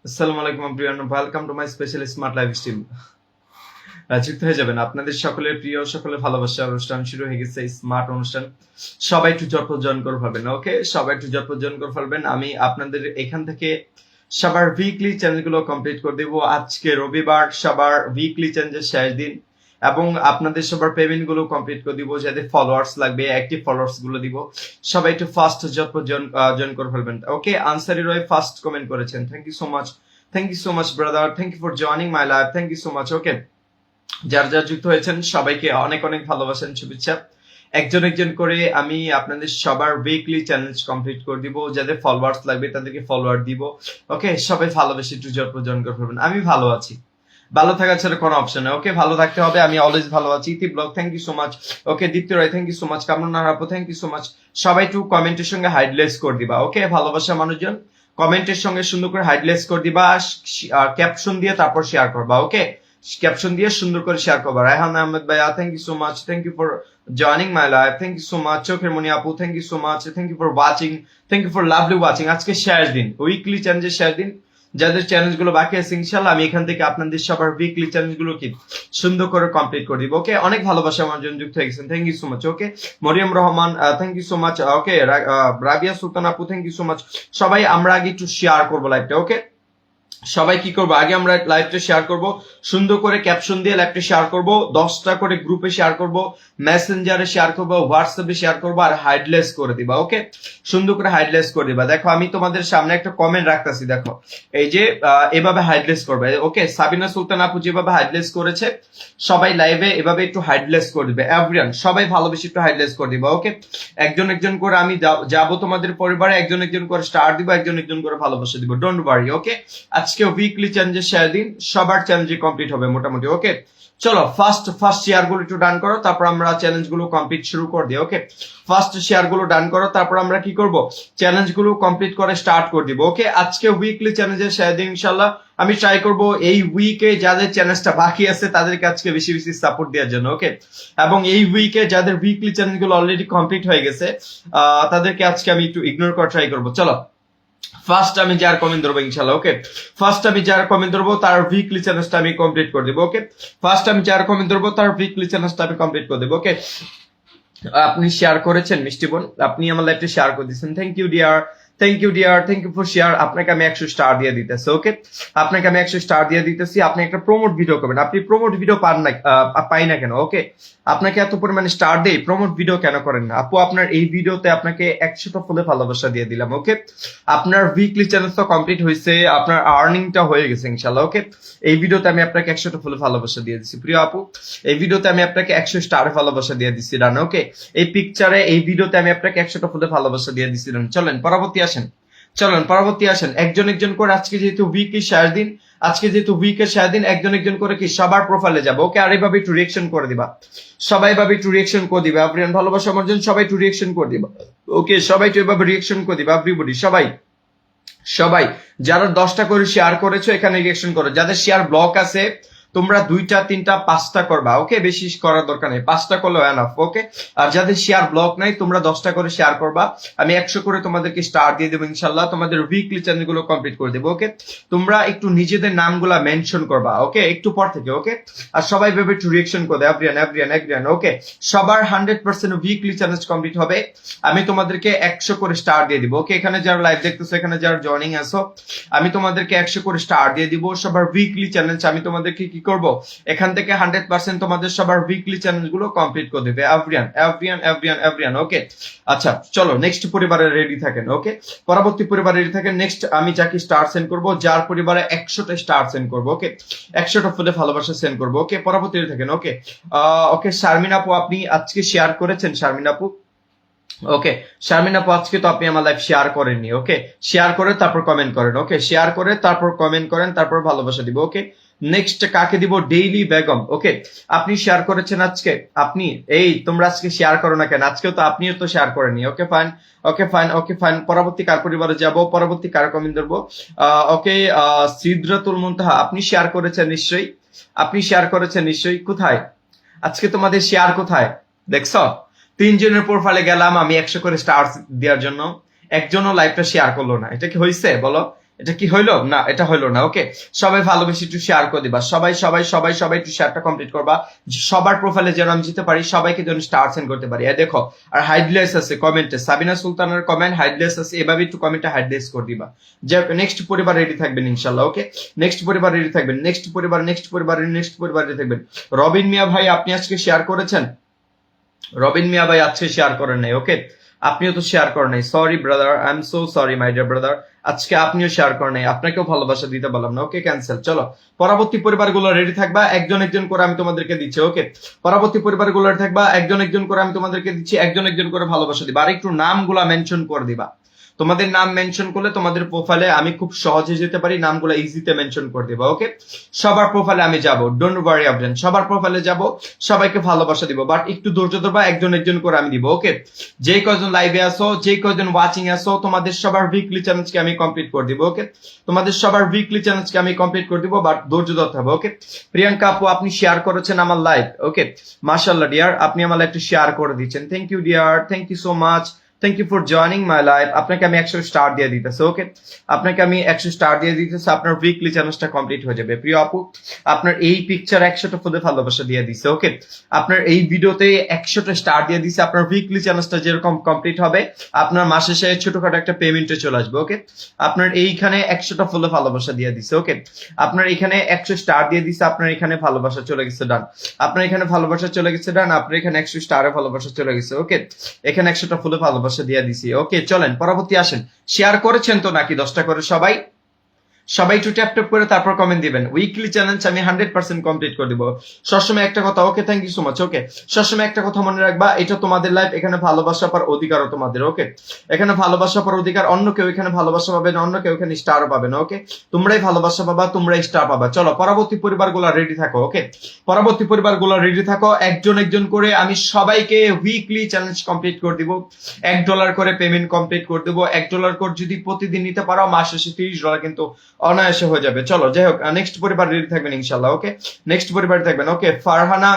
আসসালামু আলাইকুম everyone, welcome to my special smart life style. যুক্ত হয়ে যাবেন আপনাদের সকলের প্রিয়, সকলের ভালোবাসার অনুষ্ঠান শুরু হয়ে গেছে, স্মার্ট অনুষ্ঠান। সবাই একটু ঝটপট জয়েন করে ফেলবেন, ওকে? সবাই একটু ঝটপট জয়েন করে ফেলবেন। আমি আপনাদের এখান থেকে সবার উইকলি চ্যানেলগুলো কমপ্লিট করে দেবো। আজকে রবিবার, সবার উইকলি চ্যানেলের শেষ দিন এবং আপনাদের সবার পেমেন্ট গুলো কমপ্লিট করে দিব। যাদের ফলোয়ার্স লাগবে, অ্যাক্টিভ ফলোয়ার্স গুলো দিব। সবাই একটু ফার্স্ট ঝটপট জয়েন করে ফেলবেন, okay? Ansari Roy first comment করেছেন, thank you so much. Thank you so much brother, thank you for joining my live, thank you so much, okay? যার যার যুক্ত হয়েছেন সবাইকে অনেক অনেক ভালোবাসেন, শুভেচ্ছা। একজন একজন করে আমি আপনাদের সবার উইকলি চ্যালেঞ্জ কমপ্লিট করে দিব। যাদের ফলোয়ার্স লাগবে তাদেরকে ফলোয়ার দিব, ওকে? সবাই ভালোবেসে একটু জয়েন করে ফেলবেন। আমি ভালো আছি, ভালো থাকা ছাড়া কোনো অপশন নেই, ওকে? ভালো থাকতে হবে, আমি অলওয়েজ ভালো আছি। Iti blog, thank you so much, okay? Dipto Roy, thank you so much. Kamrun আপু, থ্যাংক ইউ সো মাচ। সবাই একটু কমেন্টের সঙ্গে হাইডলেস করে দিবা, ওকে? ভালোবাসা মানুষজন কমেন্টের সঙ্গে সুন্দর করে হাইডলেস করে দিবা, ক্যাপশন দিয়ে তারপর শেয়ার করবা, ওকে? ক্যাপশন দিয়ে সুন্দর করে শেয়ার করবা। রায়হান আহমেদ ভাইয়া, thank you so much, thank you for joining my live, thank you so much. চোখের মনি আপু, thank you so much, thank you for watching, thank you for lovely watching. আজকে শেষ দিন, উইকলি চ্যালেঞ্জের শেষ দিন। যাদের চ্যালেঞ্জ গুলো বাকি আছে ইনশাল্লাহ আমি এখান থেকে আপনাদের সবার উইকলি চ্যালেঞ্জ গুলো কি সুন্দর করে কমপ্লিট করে দিব, ওকে? অনেক ভালোবাসা আমার জন্য যুক্ত হয়ে গেছেন, thank you so much, okay? Mariyam Rahman, thank you so much, okay? Rabiya Sultan আপু, থ্যাংক ইউ সো মাচ। সবাই আমরা আগে একটু শেয়ার করবো লাইভটা, ওকে? সবাই কি করবো, আগে আমরা লাইভটা শেয়ার করব, সুন্দর করে ক্যাপশন দিয়ে লাইভটা শেয়ার করব, 10টা করে গ্রুপে শেয়ার করব, মেসেঞ্জারে শেয়ার করব, হোয়াটসঅ্যাপে শেয়ার করব, আর হাইডলেস করে দিবা, ওকে? সুন্দর করে হাইডলেস করে দিবা। দেখো আমি তোমাদের সামনে একটা কমেন্ট রাখতেছি, দেখো এই যে এভাবে হাইডলেস করবে, ওকে? সাবিনা সুলতান আপু যেভাবে হাইডলেস করেছে, সবাই লাইভে এভাবে একটু হাইডলেস করে দিবে। এভরিওয়ান সবাই ভালোবেসে একটু হাইডলেস করে দিবা, ওকে? একজন একজন করে আমি যাব তোমাদের পরিবারে, একজন একজন করে স্টার দিব, একজন একজন করে ভালোবাসা দিব, ডোন্ট ওয়ারি, ওকে? আজকে উইকলি চ্যালেঞ্জের শেয়ার দিন, সবার চ্যালেঞ্জ কমপ্লিট হবে মোটামুটি, ওকে? চলো ফার্স্ট শেয়ার গুলো একটু ডান করো, তারপর আমরা চ্যালেঞ্জ গুলো কমপ্লিট শুরু করে দিই, ওকে? ফার্স্ট শেয়ার গুলো ডান করো, তারপর আমরা কি করব, চ্যালেঞ্জ গুলো কমপ্লিট করে স্টার্ট করে দিব, ওকে? আজকে উইকলি চ্যালেঞ্জের শেয়ার দিন ইনশাআল্লাহ। আমি ট্রাই করব এই উইকে যাদের চ্যালেঞ্জটা বাকি আছে তাদেরকে আজকে বেশি বেশি সাপোর্ট দেওয়ার জন্য, ওকে? এবং এই উইকে যাদের উইকলি চ্যালেঞ্জ গুলো অলরেডি কমপ্লিট হয়ে গেছে তাদেরকে আজকে আমি একটু ইগনোর করা ট্রাই করব। চলো ফার্স্ট আমি যার কমেন্ট ধরবো ইনশাআল্লাহ, ওকে? ফার্স্ট আমি যার কমেন্ট ধরবো তার উইকলি চ্যালেঞ্জটা আমি কমপ্লিট করে দেবো, ওকে? ফার্স্ট আমি যার কমেন্ট ধরবো তার উইকলি চ্যালেঞ্জটা আমি কমপ্লিট করে দেবো, ওকে? আপনি শেয়ার করেছেন মিষ্টি বোন, আপনি আমার লাইভটা শেয়ার করে দিয়েছেন, thank you dear, thank you dear, thank you for share. আপনাকে আমি 100 স্টার দিয়ে দিতেছি, ওকে? আপনাকে আমি 100 স্টার দিয়ে দিতেছি। আপনি একটা প্রমোট ভিডিও করবেন, আপনি প্রমোট ভিডিও পান না, পাই না কেন, ওকে? আপনাকে এত পরিমাণে স্টার দেই, প্রমোট ভিডিও কেন করেন না আপু? আপনার এই ভিডিওতে আপনাকে 100টা ফুলে ভালোবাসা দিয়ে দিলাম, ওকে? আপনার উইকলি চ্যালেঞ্জ তো কমপ্লিট হয়েছে, আপনার আর্নিংটা হয়ে গেছে ইনশাআল্লাহ, ওকে? এই ভিডিওতে আমি আপনাকে 100টা ফুলে ভালোবাসা দিয়ে দিচ্ছি প্রিয় আপু। এই ভিডিওতে আমি আপনাকে 100 স্টার ভালোবাসা দিয়ে দিচ্ছি, ডান, ওকে? এই পিকচারে এই ভিডিওতে আমি আপনাকে 100টা ফুলে ভালোবাসা দিয়ে দিচ্ছিলাম। চলেন পরবর্তী আসেন, চলেন পরবর্তী আসেন। একজন একজন করে আজকে যেহেতু উইকলি শেয়ার দিন, আজকে যেহেতু উইকের শেয়ার দিন, একজন একজন করে কি সবার প্রোফাইলে যাবো, ওকে? আর এইভাবে একটু রিয়েকশন করে দিবা, সবাই ভাবে একটু রিয়েকশন করে দিবা। আফরিয়ান ভালোবাসা আমার জন্য সবাই একটু রিয়েকশন করে দিবা, ওকে? সবাই একটু এভাবে রিয়েকশন করে দিবা, এভরিবডি, সবাই সবাই যারা 10টা করে শেয়ার করেছো এখানে রিয়েকশন করো। যাদের শেয়ার ব্লক আছে তোমরা 2টা 3টা 5টা করবা, ওকে? বেশি করার দরকার নেই, 5টা করলেও এনাফ, ওকে? আর যাদের শেয়ার ব্লক নাই তোমরা 10টা করে শেয়ার করবা, আমি 100 করে তোমাদেরকে স্টার দিয়ে দেবো ইনশাআল্লাহ। তোমাদের উইকলি চ্যানেল গুলো কমপ্লিট করে দেবো, ওকে? তোমরা একটু নিজেদের নামগুলা মেনশন করবা, ওকে? একটু পর থেকে, ওকে? আর সবাই ভেবে একটু রিয়েকশন করে দেয়, এভরিয়ান, ওকে? সবার 100% উইকলি চ্যালেঞ্জ কমপ্লিট হবে, আমি তোমাদেরকে 100 করে স্টার দিয়ে দিব, ওকে? এখানে যারা লাইভ দেখতেছো, এখানে যারা জয়নিং আছো, আমি তোমাদেরকে 100 করে স্টার দিয়ে দিব। সবার উইকলি চ্যালেঞ্জ আমি তোমাদেরকে কি করব, এখান থেকে 100% তোমাদের সবার উইকলি চ্যালেঞ্জ গুলো কমপ্লিট করে দেবে, এভরিয়ান, ওকে? আচ্ছা চলো নেক্সট পরিবারে রেডি থাকেন, ওকে? পরবর্তী পরিবারে রেডি থাকেন। নেক্সট আমি যাকে স্টার সেন্ড করব, যার পরিবারে 100টা স্টার সেন্ড করব, ওকে? 100টা ফুলে ভালোবাসা সেন্ড করব, ওকে? পরবর্তী থাকেন, ওকে? ওকে শারমিন আপু, আপনি আজকে শেয়ার করেছেন শারমিন আপু, ওকে? শারমিন আপু আজকে তো আপনি আমার লাইভ শেয়ার করেননি, ওকে? শেয়ার করে তারপর কমেন্ট করেন, ওকে? শেয়ার করে তারপর কমেন্ট করেন, তারপর ভালোবাসা দিব, ওকে? নেক্সট কাকে দিব, ডেইলি বেগম, ওকে? আপনি শেয়ার করেছেন আজকে, আপনি এই তোমরা আজকে শেয়ার করো না কেন? আজকেও তো আপনিও তো শেয়ার করেননি, ওকে? Fine, okay fine. পরবর্তী কার পরিবারে যাব, পরবর্তী কার কমেন্ট ধরবো, ওকে? সিদরাতুল মুনতাহা, আপনি শেয়ার করেছেন নিশ্চয়ই, আপনি শেয়ার করেছেন নিশ্চয়ই। কোথায় আজকে তোমাদের শেয়ার, কোথায় দেখছো? 3 জনের প্রোফাইলে গেলাম আমি 100 করে স্টার দেওয়ার জন্য, একজনও লাইভটা শেয়ার করলো না, এটা কি হয়েছে বলো? এটা কি হইলো না, এটা হইলো না। ওকে, সবাই ভালোবেসে একটু শেয়ার করে দিবা, সবাই সবাই সবাই সবাই একটু শেয়ারটা কমপ্লিট করবা, সবার প্রোফাইলে যেন আমি যেতে পারি, সবাইকে যেন স্টার সেন্ড করতে পারি। দেখো আর হাইডলেস আছে কমেন্টে, সাবিনা সুলতানের কমেন্ট হাইডলেস আছে, এভাবে একটু কমেন্টে হাইডলেস করে দিবা। যে নেক্সট পরিবার রেডি থাকবেন ইনশাল্লাহ। ওকে, নেক্সট পরিবার রেডি থাকবেন, নেক্সট পরিবার রেডি থাকবেন। রবিন মিয়া ভাই আপনি আজকে শেয়ার করেছেন? রবিন মিয়া ভাই আজকে শেয়ার করেন নাই। ওকে, আপনিও তো শেয়ার করেন নাই, sorry brother, I am so sorry my dear brother, আজকে আপনিও শেয়ার করেন নাই, আপনাকেও ভালোবাসা দিতে পারলাম না। ওকে, ক্যান্সেল। চলো পরবর্তী পরিবারগুলো রেডি থাকবা, একজন একজন করে আমি তোমাদেরকে দিচ্ছি। ওকে, পরবর্তী পরিবারগুলো থাকবা, একজন একজন করে আমি তোমাদেরকে দিচ্ছি, একজন একজন করে ভালোবাসা দিবা। আর একটু নামগুলা মেনশন করে দিবা, তোমাদের নাম মেনশন করলে তোমাদের প্রোফাইলে আমি খুব সহজে যেতে পারি, নামগুলো ইজিতে মেনশন করে দিবা। ওকে, সবার প্রোফাইলে আমি যাব, ডোন্ট ওয়ারি অ্যাবাউট, সবার প্রোফাইলে যাব, সবাইকে ভালোবাসা দিব, বাট একটু ধৈর্য ধরবা, একজন একজন করে আমি দিব। ওকে, যে কয়জন লাইভে আসো, যে কয়জন ওয়াচিং আসো, তোমাদের সবার উইকলি চ্যালেঞ্জকে আমি কমপ্লিট করে দিব। ওকে, তোমাদের সবার উইকলি চ্যালেঞ্জকে আমি কমপ্লিট করে দিব, বাট ধৈর্য ধরতে হবে। ওকে, প্রিয়াঙ্কা আপু আপনি শেয়ার করেছেন আমার লাইভ। ওকে, মাশাআল্লাহ ডিয়ার, আপনি আমার লাইভটা শেয়ার করে দিচ্ছেন, thank you dear, thank you so much, thank you for joining my live. আপনাকে আমি 100 স্টার দিয়ে দিতেছি। ওকে, আপনাকে আমি 100 স্টার দিয়ে দিতেছি, আপনার উইকলি চ্যালেঞ্জটা কমপ্লিট হয়ে যাবে। প্রিয় আপু, আপনার এই পিকচার 100টা ফুলে ভালোবাসা দিয়ে দিছে। ওকে, আপনার এই ভিডিওতে 100টা স্টার দিয়ে দিছে, আপনার উইকলি চ্যালেঞ্জটা যেরকম কমপ্লিট হবে, আপনার মাসে শেষে ছোটখাটো একটা পেমেন্টে চলে আসবে। ওকে, আপনার এইখানে 100টা ফুলে ভালোবাসা দিয়ে দিছে। ওকে, আপনার এখানে 100 স্টার দিয়ে দিছে, আপনার এখানে ভালোবাসা চলে গেছে, ডান। আপনার এখানে ভালোবাসা চলে গেছে, ডান। আপনার এখানে 100 স্টারে ভালোবাসা চলে গেছে। ওকে, এখানে 100টা ফুলে ভালোবাসা দিয়ে দিছি। ওকে, চলেন পরবর্তী আসেন। শেয়ার করেছেন তো নাকি 10টা করে সবাই? সবাই একটু ট্যাপ ট্যাপ করে তারপর কমেন্ট দিবেন। উইকলি চ্যালেঞ্জ আমি 100% কমপ্লিট করে দিব সবসময় একটা কথা। ওকে, থ্যাংক ইউ সো মাচ। ওকে, সবসময় একটা কথা মনে রাখবা, এটা তোমাদের লাইফ, এখানে ভালোবাসা পাওয়ার অধিকারও তোমাদের। ওকে, এখানে ভালোবাসা পাওয়ার অধিকার, অন্য কেউ এখানে ভালোবাসা পাবে না, অন্য কেউ এখানে স্টারও পাবে না। ওকে, তোমরাই ভালোবাসা পাবা, তোমরাই স্টার পাবা। চলো পরবর্তী পরিবারগুলো রেডি থাকো। ওকে, পরবর্তী পরিবারগুলো রেডি থাকো, একজন একজন করে আমি সবাইকে উইকলি চ্যালেঞ্জ কমপ্লিট করে দিব, $1 করে পেমেন্ট কমপ্লিট করে দেবো। $1 করে যদি প্রতিদিন নিতে পারো, মাস শেষে $30 কিন্তু অনায়াসে হয়ে যাবে। চলো যাই হোক, নেক্সট পরিবার রেডি থাকবেন ইনশাল্লাহ। ওকে, নেক্সট পরিবার থাকবেন। ওকে, ফারহানা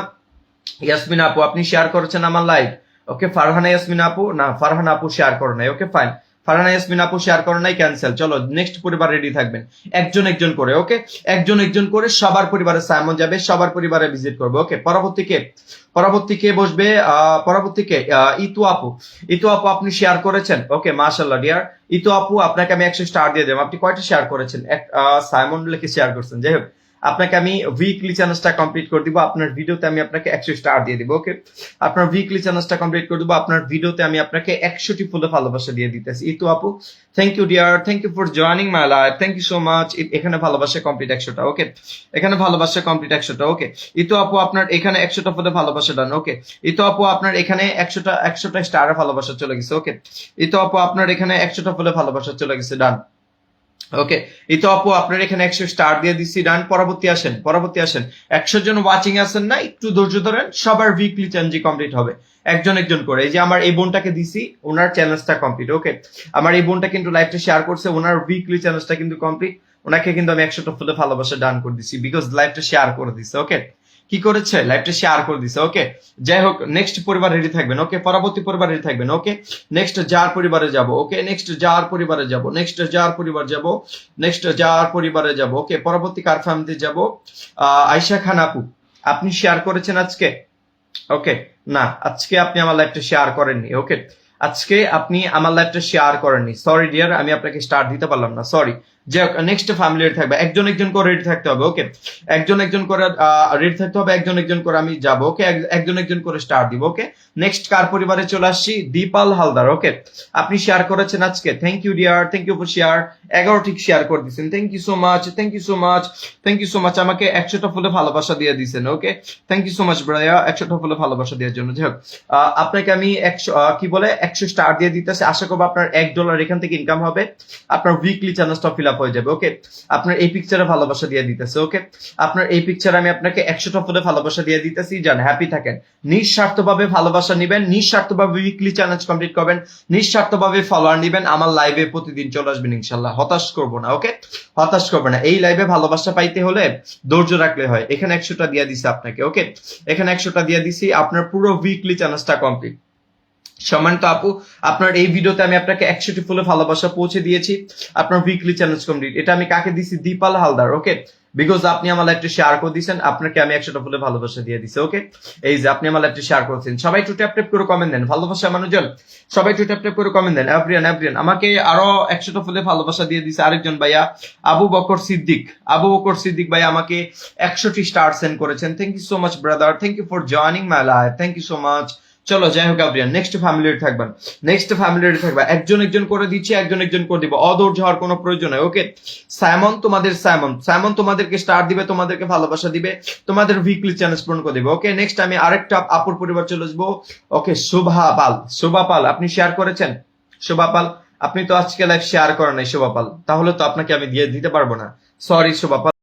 ইয়াসমিন আপু আপনি শেয়ার করেছেন আমার লাইভ। ওকে, ফারহানা ইয়াসমিন আপু, না ফারহানা আপু শেয়ার করে নাই। ওকে ফাইন, ফারহানা ইয়াসমিন আপু শেয়ার করে নাই, ক্যান্সেল। চলো নেক্সট পরিবার রেডি থাকবেন, একজন একজন করে। ওকে, একজন একজন করে সবার পরিবারে সাইমন যাবে, সবার পরিবারে ভিজিট করবে। ওকে, পরবর্তী কে বসবে? পরবর্তী কে? ইতু আপু। ইতু আপু আপনি শেয়ার করেছেন। ওকে, মাশাআল্লাহ ডিয়ার, ইতু আপু আপনাকে আমি 100 স্টার দিয়ে দেব। আপনি কয়টা শেয়ার করেছেন? সাইমন লিখে শেয়ার করছেন। যাই হোক, আপনাকে আমি উইকলি চ্যালেঞ্জটা কমপ্লিট করে দিব, আপনার ভিডিওতে আমি আপনাকে 100 স্টার দিয়ে দিব। ওকে, আপনার উইকলি চ্যালেঞ্জটা কমপ্লিট করে দিব, আপনার ভিডিওতে আমি আপনাকে 100টি ফুলে ভালোবাসা দিয়ে দিতেছি। ইতু আপু thank you dear, thank you for joining my live, thank you so much. এখানে ভালোবাসা কমপ্লিট 100টা। ওকে, এখানে ভালোবাসা কমপ্লিট 100টা। ওকে, ইতু আপু আপনার এখানে 100টা ফুলে ভালোবাসা ডান। ওকে, ইতু আপু আপনার এখানে 100টা স্টারে ভালোবাসা চলে গেছে। ওকে, ইতু আপু আপনার এখানে 100টা ফুলে ভালোবাসা চলে গেছে, ডান। ওকে, এই তো আপু আপনার এখানে 100 স্টার দিয়ে দিচ্ছি, ডান। পরবর্তী আসেন, 100 জন ওয়াচিং আছেন না, একটু ধৈর্য ধরেন, সবার উইকলি চ্যালেঞ্জ কমপ্লিট হবে একজন একজন করে। এই যে আমার এই বোনটাকে দিছি, ওনার চ্যালেঞ্জটা কমপ্লিট। ওকে, আমার এই বোনটা কিন্তু লাইভটা শেয়ার করছে, ওনার উইকলি চ্যালেঞ্জটা কিন্তু কমপ্লিট, ওনাকে কিন্তু আমি 100টা ফুলে ভালোবাসা ডান করে দিছি, বিকজ লাইভটা শেয়ার করে দিছে। ওকে, কি করেছে? লাইভটা শেয়ার করে দিছে। ওকে, যাই হোক, নেক্সট পরিবার রেডি থাকবেন। ওকে, পরবর্তী পরিবার রেডি থাকবেন। ওকে, নেক্সট যার পরিবারে যাব। ওকে, নেক্সট যার পরিবারে যাব, নেক্সট যার পরিবার যাব, নেক্সট যার পরিবারে যাব। ওকে, পরবর্তী কার ফ্যামিলিতে যাব? আয়শা খান আপু আপনি শেয়ার করেছেন আজকে? ওকে, না আজকে আপনি আমার লাইভটা শেয়ার করেননি। ওকে, আজকে আপনি আমার লাইভটা শেয়ার করেননি, সরি ডিয়ার, আমি আপনাকে স্টার দিতে পারলাম না, সরি। যে নেক্সট ফ্যামিলি রেডি থাকবে, একজন একজন করে রেডি থাকতে হবে। ওকে, একজন একজন করে রেডি থাকতে হবে, একজন একজন করে আমি যাব। ওকে, একজন একজন করে স্টার দিব। ওকে, নেক্সট কার পরিবারে চলে আসছি? দীপাল হালদার। ওকে, আপনি শেয়ার করেছেন আজকে, thank you dear, thank you for share. 11 ঠিক শেয়ার করে দিচ্ছেন, thank you so much, thank you so much, thank you so much. আমাকে 100টা ফুলে ভালোবাসা দিয়ে দিচ্ছেন। Okay, thank you so much ব্রায়া, 100টা ফুলে ভালোবাসা দেওয়ার জন্য। যাই হোক, আপনাকে আমি 100 স্টার দিয়ে দিতেছি। আশা করবো আপনার $1 এখান থেকে ইনকাম হবে, আপনার উইকলি চ্যালেঞ্জটা ফিল আপ হয়ে যাবে। ওকে, আপনার এই পিকচারে ভালোবাসা দিয়ে দিতেছে। ওকে, আপনার এই পিকচারে আমি আপনাকে 100টা ফুলে ভালোবাসা দিয়ে দিতেছি, জান হ্যাপি থাকেন। নিঃস্বার্থভাবে ভালোবাসা নিবেন, নিঃস্বার্থভাবে উইকলি চ্যালেঞ্জ কমপ্লিট করবেন, নিঃস্বার্থভাবে ফলোয়ার নিবেন, আমার লাইভে প্রতিদিন চলে আসবেন ইনশাল্লাহ, হতাশ করবো না। ওকে, হতাশ করবে না। এই লাইভে ভালোবাসা পাইতে হলে ধৈর্য রাখলে হয়। এখানে 100টা দিয়ে দিছি আপনাকে। ওকে, এখানে 100টা দিয়ে দিছি, আপনার পুরো উইকলি চ্যালেঞ্জটা কমপ্লিট। সম্মানিত আপু, আপনার এই ভিডিওতে আমি আপনাকে 100টি ফুলে ভালোবাসা পৌঁছে দিয়েছি। আপনার উইকলি চ্যালেঞ্জ কমপ্লিট। এটা আমি কাকে দিছি? দীপাল হালদার। ওকে, বিকজ আপনি আমার লাইভটা শেয়ার করে দিয়েছেন, আপনাকে আমি 100টা ফুলে ভালোবাসা দিয়ে দিছি। ওকে, এই যে আপনি আমার লাইভটা শেয়ার করেছেন, সবাই একটু ট্যাপ ট্যাপ করে কমেন্ট দেন, ভালোবাসা মানুষজন সবাই একটু ট্যাপ ট্যাপ করে কমেন্ট দেন। এভরিয়ান আমাকে আরো 100টা ফুলে ভালোবাসা দিয়ে দিছে আরেকজন ভাইয়া, আবু বকর সিদ্দিক। আবু বকর সিদ্দিক ভাই আমাকে 100টি স্টার সেন্ড করেছেন। Thank you so much brother, thank you for joining my live, thank you so much. চলো যাই হোক আব্রিয়ান, নেক্সট ফ্যামিলিতে থাকবেন, নেক্সট ফ্যামিলিতে থাকবা। একজন একজন করে দিচ্ছি, একজন করে দিব, অধৈর্য হওয়ার কোনো প্রয়োজন নেই। ওকে, সাইমন তোমাদেরকে স্টার দিবে, তোমাদেরকে ভালোবাসা দিবে, তোমাদের উইকলি চ্যালেঞ্জ পূরণ করে দিবে। ওকে, নেক্সট আমি আরেকটা আপুর পরিবার চলে আসবো। ওকে, শোভা পাল আপনি শেয়ার করেছেন। শোভা পাল, আপনি তো আজকে লাইভ শেয়ার করেন নাই শোভা পাল, তাহলে তো আপনাকে আমি দিয়ে দিতে পারবো না। সরি শোভা পাল।